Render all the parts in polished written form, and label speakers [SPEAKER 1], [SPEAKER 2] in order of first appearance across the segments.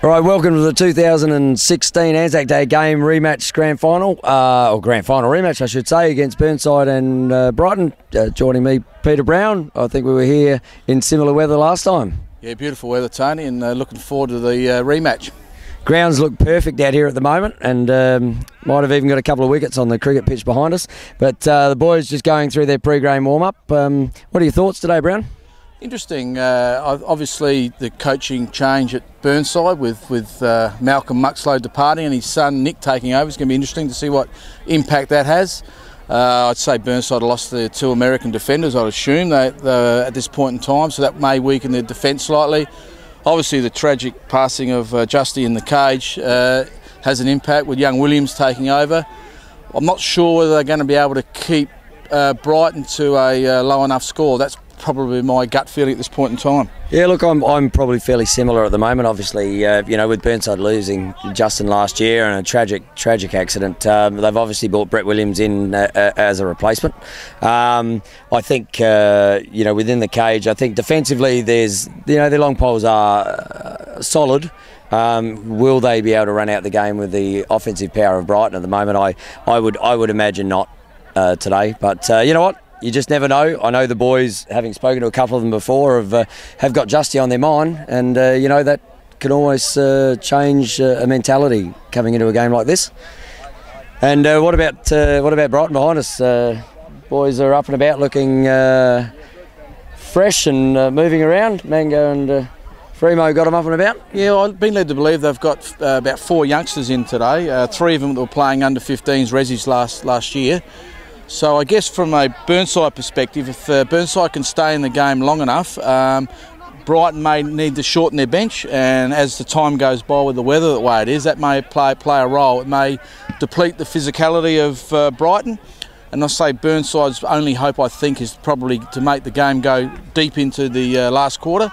[SPEAKER 1] All right, welcome to the 2016 ANZAC Day game rematch grand final, or grand final rematch I should say, against Burnside and Brighton. Joining me, Peter Brown. I think we were here in similar weather last time.
[SPEAKER 2] Yeah, beautiful weather, Tony, and looking forward to the rematch.
[SPEAKER 1] Grounds look perfect out here at the moment, and might have even got a couple of wickets on the cricket pitch behind us. But the boys just going through their pre-game warm-up. What are your thoughts today, Brown?
[SPEAKER 2] Interesting. Obviously, the coaching change at Burnside with Malcolm Muxlow departing and his son Nick taking over. It's going to be interesting to see what impact that has. I'd say Burnside lost their two American defenders, I'd assume, at this point in time, so that may weaken their defence slightly. Obviously, the tragic passing of Justy in the cage has an impact with young Williams taking over. I'm not sure whether they're going to be able to keep Brighton to a low enough score. That's probably my gut feeling at this point in time.
[SPEAKER 1] Yeah, look, I'm probably fairly similar at the moment. Obviously, you know, with Burnside losing Justin last year and a tragic accident, they've obviously brought Brett Williams in as a replacement. I think, you know, within the cage, I think defensively, there's, you know, their long poles are solid. Will they be able to run out the game with the offensive power of Brighton at the moment? I would imagine not today. But you know what? You just never know. I know the boys, having spoken to a couple of them before, have got Justy on their mind, and you know, that can always change a mentality coming into a game like this. And what about Brighton behind us? Boys are up and about, looking fresh and moving around. Mango and Fremo got them up and about.
[SPEAKER 2] Yeah, I've been led to believe they've got about 4 youngsters in today. 3 of them that were playing under 15s Resis last year. So I guess from a Burnside perspective, if Burnside can stay in the game long enough, Brighton may need to shorten their bench, and as the time goes by with the weather the way it is, that may play a role. It may deplete the physicality of Brighton, and I say Burnside's only hope, I think, is probably to make the game go deep into the last quarter,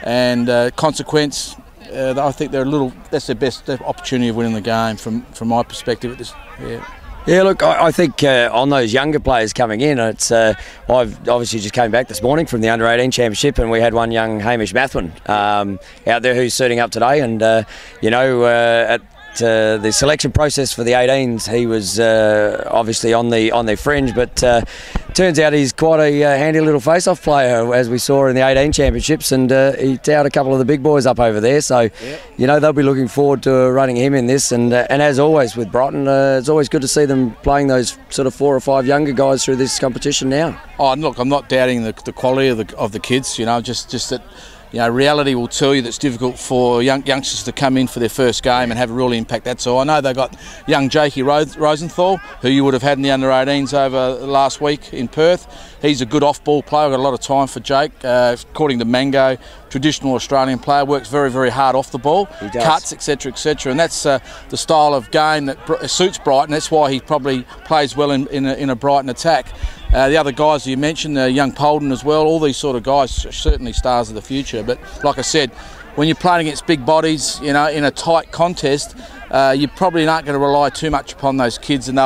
[SPEAKER 2] and consequence, I think that's their best opportunity of winning the game from my perspective at this. Yeah.
[SPEAKER 1] Yeah, look, I think on those younger players coming in, it's I've obviously just came back this morning from the Under-18 Championship, and we had one young Hamish Mathwin out there who's suiting up today, and you know, at the selection process for the 18s, he was obviously on their fringe, but turns out he's quite a handy little face-off player, as we saw in the 18 championships, and he towed a couple of the big boys up over there. So, yep, you know, they'll be looking forward to running him in this. And as always with Brighton, it's always good to see them playing those sort of 4 or 5 younger guys through this competition now.
[SPEAKER 2] Oh, look, I'm not doubting the quality of the kids. You know, just that. You know, reality will tell you that it's difficult for youngsters to come in for their first game and have a real impact, that's all. I know they've got young Jakey Rosenthal, who you would have had in the under-18s over last week in Perth. He's a good off-ball player. I've got a lot of time for Jake. According to Mango, traditional Australian player, works very, very hard off the ball, cuts, etc., etc. And that's the style of game that suits Brighton. That's why he probably plays well in a Brighton attack. The other guys you mentioned, young Polden as well, all these sort of guys are certainly stars of the future. But like I said, when you're playing against big bodies, you know, in a tight contest, you're probably not going to rely too much upon those kids, and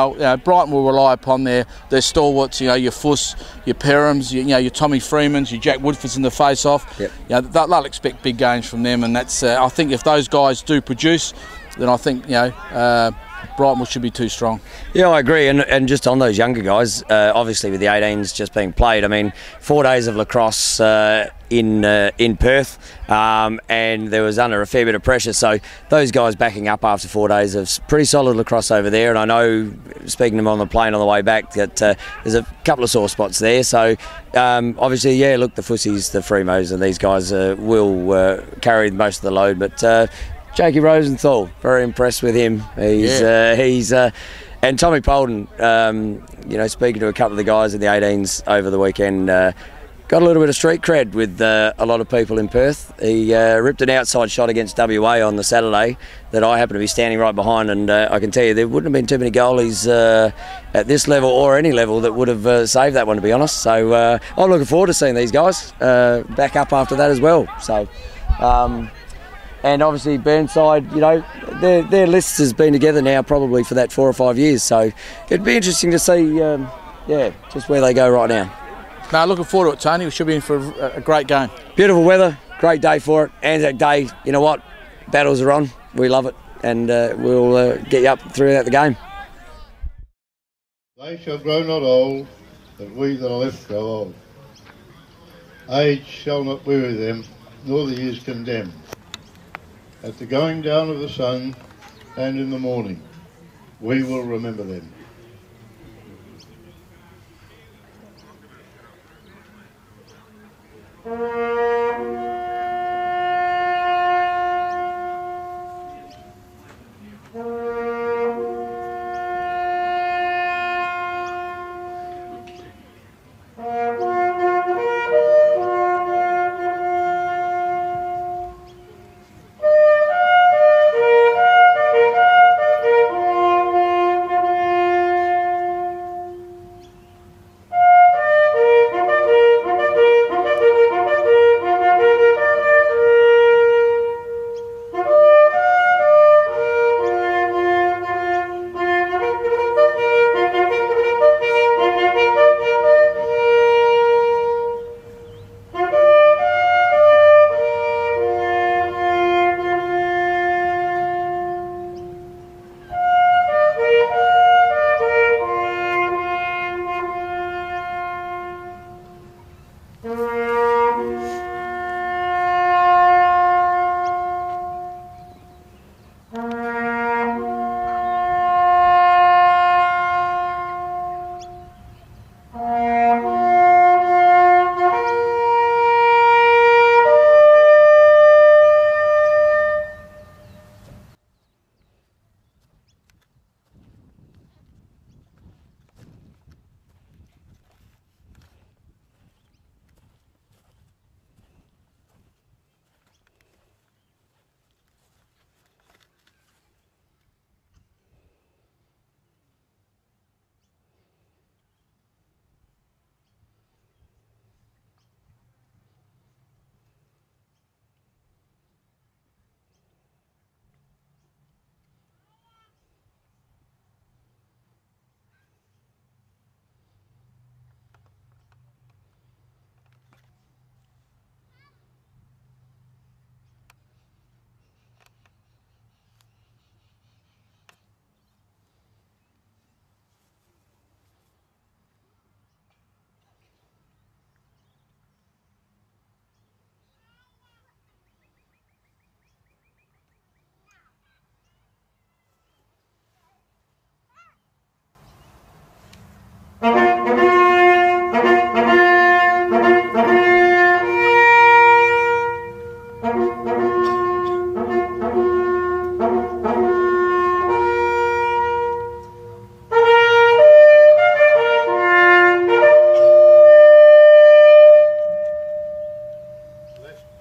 [SPEAKER 2] Brighton will rely upon their stalwarts, you know, your Fuss, your Perhams, your Tommy Freemans, your Jack Woodfords in the face-off. Yep. You know, they'll expect big games from them, and that's I think if those guys do produce, then I think, you know, Brighton should be too strong.
[SPEAKER 1] Yeah, I agree, and just on those younger guys, obviously with the 18s just being played, I mean, 4 days of lacrosse in Perth, and there was under a fair bit of pressure, so those guys backing up after 4 days of pretty solid lacrosse over there, and I know, speaking to them on the plane on the way back, that there's a couple of sore spots there, so obviously, yeah, look, the Fussies, the Fremos and these guys will carry most of the load, but Jakey Rosenthal, very impressed with him. He's and Tommy Polden, you know, speaking to a couple of the guys in the 18s over the weekend, got a little bit of street cred with a lot of people in Perth. He ripped an outside shot against WA on the Saturday that I happened to be standing right behind, and I can tell you there wouldn't have been too many goalies at this level or any level that would have saved that one, to be honest. So I'm looking forward to seeing these guys back up after that as well. So. And obviously Burnside, you know, their list has been together now probably for that 4 or 5 years. So it'd be interesting to see, yeah, just where they go right now.
[SPEAKER 2] No, looking forward to it, Tony. We should be in for a great game.
[SPEAKER 1] Beautiful weather, great day for it. ANZAC Day, you know what? battles are on. We love it, and we'll get you up throughout the game.
[SPEAKER 3] They shall grow not old, but we that are left grow old. Age shall not weary them, nor the years condemn. At the going down of the sun and in the morning, we will remember them.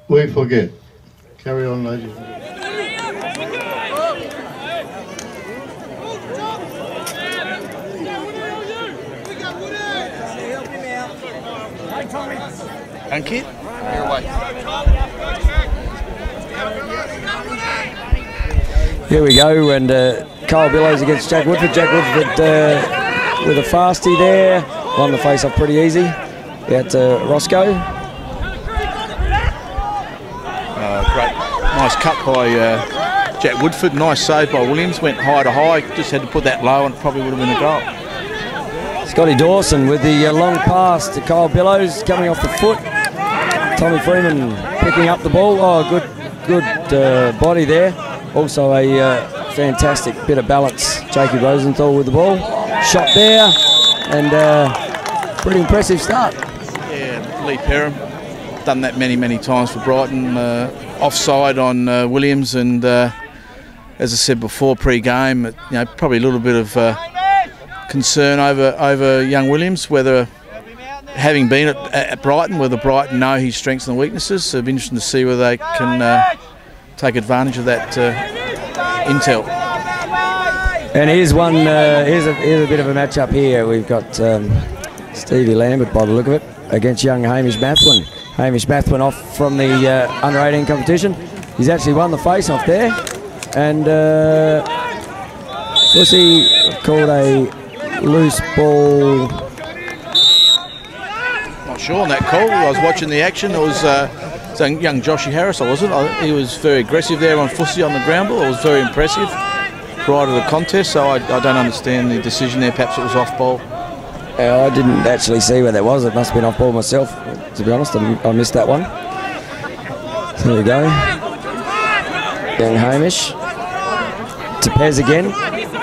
[SPEAKER 3] We forget. Carry on, ladies.
[SPEAKER 2] And kid, you're away.
[SPEAKER 1] Here we go, and Kyle Billows against Jack Woodford. Jack Woodford with a fastie there. Won the face-off pretty easy. Out to Roscoe.
[SPEAKER 2] Great, nice cut by Jack Woodford. Nice save by Williams. Went high to high. Just had to put that low, and it probably would have been a goal.
[SPEAKER 1] Scotty Dawson with the long pass to Kyle Billows, coming off the foot. Tommy Freeman picking up the ball. Oh, good body there. Also a fantastic bit of balance. Jakey Rosenthal with the ball. Shot there, and pretty impressive start.
[SPEAKER 2] Yeah, Lee Perham. Done that many times for Brighton. Offside on Williams, and as I said before, pre-game, probably a little bit of concern over young Williams, whether having been at Brighton, whether Brighton know his strengths and weaknesses. So it'll be interesting to see whether they can take advantage of that intel.
[SPEAKER 1] And here's one. Here's a bit of a match-up here. We've got Stevie Lambert, by the look of it, against young Hamish Mathwin. Hamish Mathwin off from the under-18 competition. He's actually won the face-off there, and Fussy called a loose ball.
[SPEAKER 2] Not sure on that call. I was watching the action. It was So young Joshy Harris, wasn't it? He was very aggressive there on Fussy on the ground ball. It was very impressive prior to the contest, so I don't understand the decision there. Perhaps it was off ball.
[SPEAKER 1] I didn't actually see where that was. It must have been off ball myself, to be honest. I missed that one. So there we go. Young Hamish. To Pez again.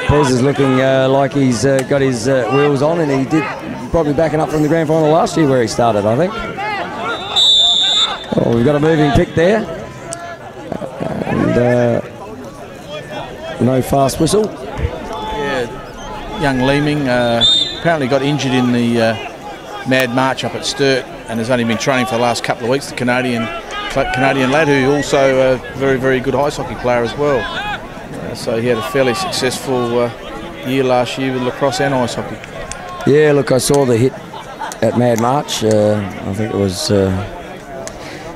[SPEAKER 1] Pez is looking like he's got his wheels on, and he did probably backing up from the grand final last year where he started, I think. Oh, we've got a moving pick there. And no fast whistle.
[SPEAKER 2] Yeah, young Leeming apparently got injured in the Mad March up at Sturt and has only been training for the last couple of weeks. The Canadian lad, who also a very, very good ice hockey player as well. So he had a fairly successful year last year with lacrosse and ice hockey.
[SPEAKER 1] Yeah, look, I saw the hit at Mad March. I think it was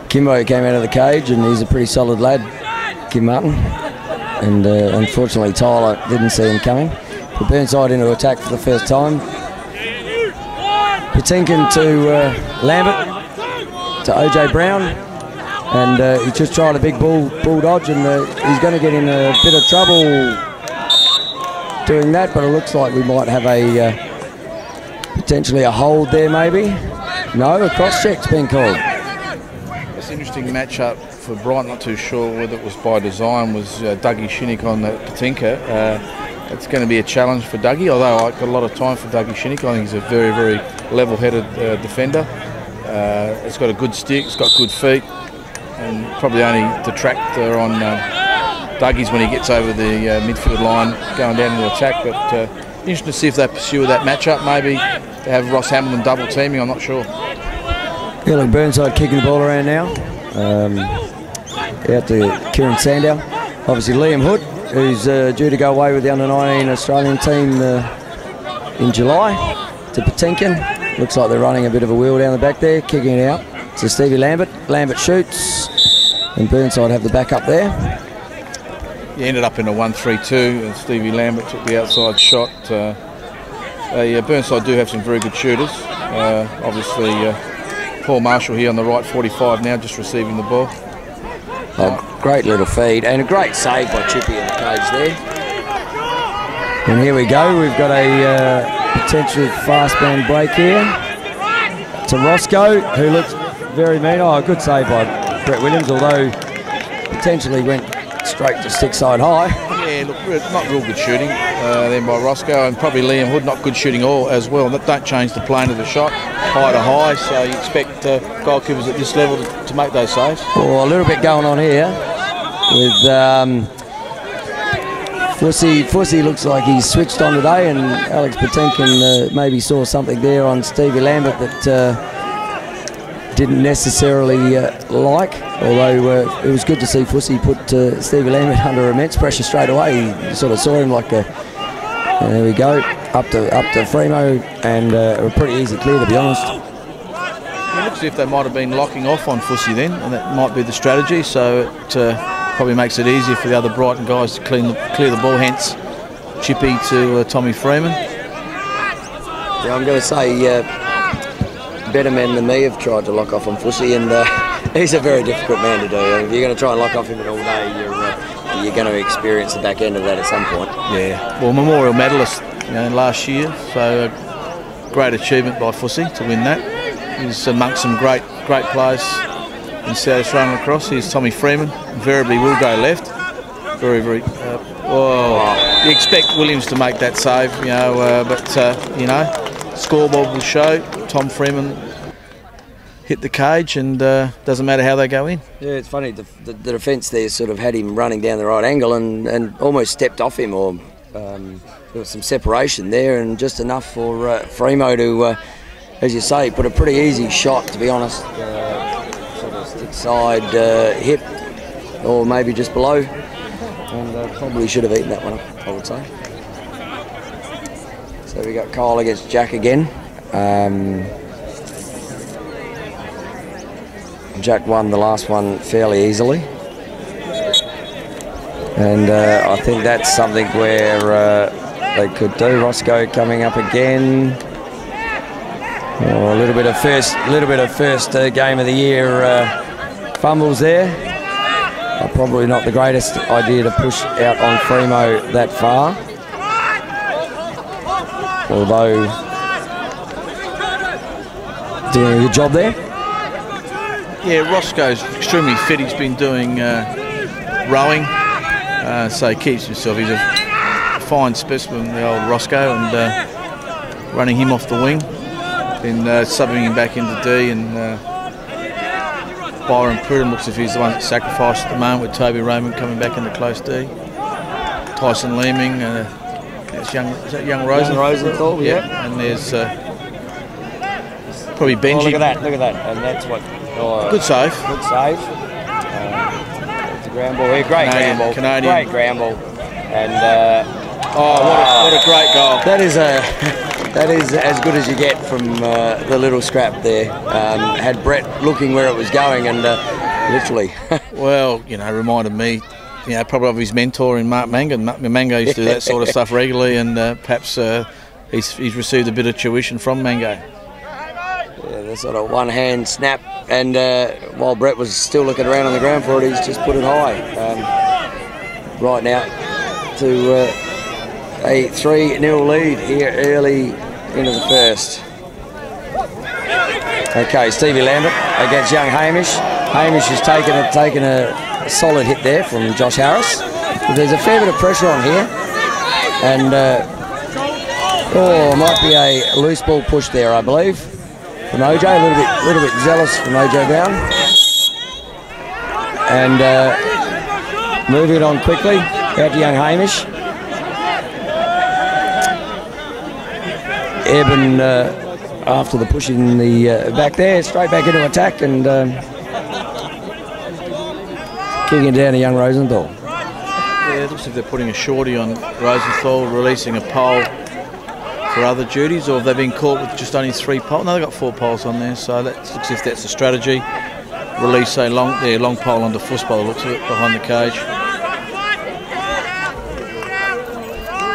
[SPEAKER 1] Kimbo came out of the cage, and he's a pretty solid lad, Kim Martin. And unfortunately, Tyler didn't see him coming. But Burnside into attack for the first time. Patinkin to Lambert, to OJ Brown. And he just tried a big bull dodge, and he's going to get in a bit of trouble doing that, but it looks like we might have a potentially a hold there maybe. No, a cross-check's been called.
[SPEAKER 2] It's an interesting matchup for Brighton, not too sure whether it was by design, was Dougie Shinnick on the Patinka. It's going to be a challenge for Dougie, although I've got a lot of time for Dougie Shinnick. I think he's a very, very level-headed defender. It's got a good stick, it's got good feet. And probably only detractor on Dougie's when he gets over the midfield line going down into attack, but interesting to see if they pursue that matchup. Maybe they have Ross Hamilton double teaming, I'm not sure.
[SPEAKER 1] Yeah, look, Burnside kicking the ball around now. Out to Kieran Sandow. Obviously Liam Hood, who's due to go away with the under-19 Australian team in July. To Patinkin. Looks like they're running a bit of a wheel down the back there, kicking it out. To Stevie Lambert. Lambert shoots, and Burnside have the backup there.
[SPEAKER 2] He ended up in a 1-3-2, and Stevie Lambert took the outside shot. Burnside do have some very good shooters. Obviously, Paul Marshall here on the right, 45 now, just receiving the ball.
[SPEAKER 1] Oh, great little feed, and a great save by Chippy in the cage there. And here we go. We've got a potential fast band break here. To Roscoe, who looks very mean. Oh, a good save by Brett Williams, although potentially went straight to stick side high.
[SPEAKER 2] Yeah, look, not real good shooting then by Roscoe, and probably Liam Hood not good shooting as well. That don't change the plane of the shot, high to high, so you expect goalkeepers at this level to make those saves.
[SPEAKER 1] Well, a little bit going on here with Fussy looks like he's switched on today, and Alex Patinkin maybe saw something there on Stevie Lambert that didn't necessarily like, although it was good to see Fussy put Stevie Lambert under immense pressure straight away. You sort of saw him like a, there we go, up to Fremo, and a pretty easy clear, to be honest.
[SPEAKER 2] It looks as if they might have been locking off on Fussy then, and that might be the strategy, so it probably makes it easier for the other Brighton guys to clear the ball, hence Chippy to Tommy Freeman.
[SPEAKER 1] Yeah, I'm going to say better men than me have tried to lock off on Fussy, and he's a very difficult man to do. If you're going to try and lock off him all day, you're going to experience the back end of that at some point.
[SPEAKER 2] Yeah, well, memorial medalist last year, so great achievement by Fussy to win that. He's amongst some great players in South Australian lacrosse. Here's Tommy Freeman, invariably will go left. Very, very. You expect Williams to make that save, but scoreboard will show Tom Freeman hit the cage, and doesn't matter how they go in.
[SPEAKER 1] Yeah, it's funny. The defence there sort of had him running down the right angle and almost stepped off him, or there was some separation there, and just enough for Fremo to, as you say, put a pretty easy shot, to be honest. Sort of stick side hip, or maybe just below, and probably should have eaten that one up, I would say. So we got Kyle against Jack again. Jack won the last one fairly easily, and I think that's something where they could do. Roscoe coming up again. Oh, a little bit of first game of the year fumbles there. Probably not the greatest idea to push out on Fremo that far. Although doing a good job there.
[SPEAKER 2] Yeah, Roscoe's extremely fit. He's been doing rowing, so he keeps himself. He's a fine specimen, the old Roscoe, and running him off the wing. Then subbing him back into D, and Byron Prudham looks as if he's the one that sacrificed at the moment, with Toby Raymond coming back into close D. Tyson Leeming, that's young Rosenthal, yeah. And there's probably Benji.
[SPEAKER 1] Oh, look at that, and that's what.
[SPEAKER 2] Good save.
[SPEAKER 1] Good save. It's a ground ball here, great ground ball. Great ground ball, and
[SPEAKER 2] what a great goal.
[SPEAKER 1] That is as good as you get from the little scrap there. Had Brett looking where it was going, and literally.
[SPEAKER 2] Well, reminded me, probably of his mentor in Mark Mango. Mango used to do that sort of stuff regularly, and perhaps he's received a bit of tuition from Mango.
[SPEAKER 1] Yeah, the sort of one-hand snap, and while Brett was still looking around on the ground for it, he's just put it high. Right now to a 3-0 lead here early into the first. Okay, Stevie Lambert against young Hamish. Hamish has taken a solid hit there from Josh Harris. But there's a fair bit of pressure on here, and might be a loose ball push there, I believe, from OJ. A little bit zealous from OJ Brown, and moving it on quickly out to young Hamish. Eben, after the push in the back there, straight back into attack, and kicking down to young Rosenthal.
[SPEAKER 2] Yeah, it looks like they're putting a shorty on Rosenthal, releasing a pole for other duties, or have they been caught with just only 3 poles? No, they've got 4 poles on there, so that looks as if that's the strategy. Release a long pole onto Fuss by the looks of it, behind the cage.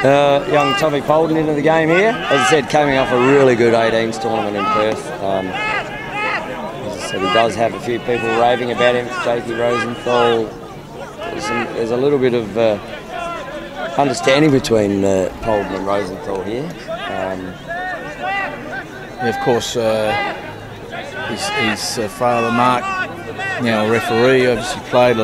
[SPEAKER 1] Young Tommy Polden into the game here. As I said, coming off a really good 18s tournament in Perth. As I said, he does have a few people raving about him. Jakey Rosenthal. There's a little bit of understanding between Polden and Rosenthal here.
[SPEAKER 2] Of course, his father Mark, now a referee, obviously played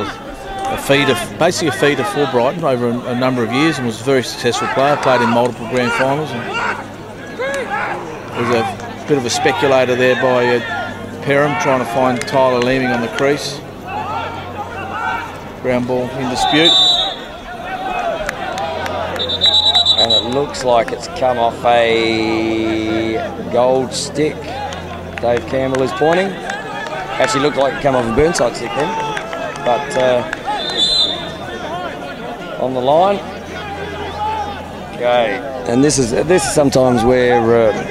[SPEAKER 2] basically a feeder for Brighton over a number of years, and was a very successful player. Played in multiple grand finals. And there's a bit of a speculator there by Perham, trying to find Tyler Leeming on the crease. Ground ball in dispute.
[SPEAKER 1] And it looks like it's come off a gold stick. Dave Campbell is pointing. Actually looked like it come off a Burnside stick then. But on the line. Okay. And this is sometimes where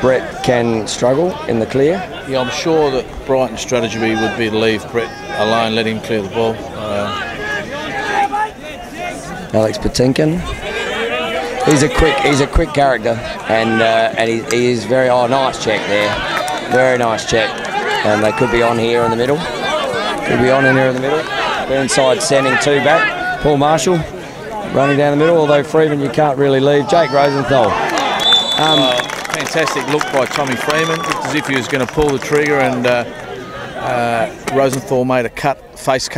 [SPEAKER 1] Brett can struggle in the clear.
[SPEAKER 2] Yeah, I'm sure that Brighton's strategy would be to leave Brett alone, let him clear the ball.
[SPEAKER 1] Alex Patinkin. He's a quick character, and he is very nice check there, very nice check, and they could be on here in the middle. Could be on in here in the middle. Burnside sending 2 back. Paul Marshall running down the middle, although Freeman you can't really leave. Jake Rosenthal.
[SPEAKER 2] Fantastic look by Tommy Freeman. Looked as if he was going to pull the trigger, and Rosenthal made a face cut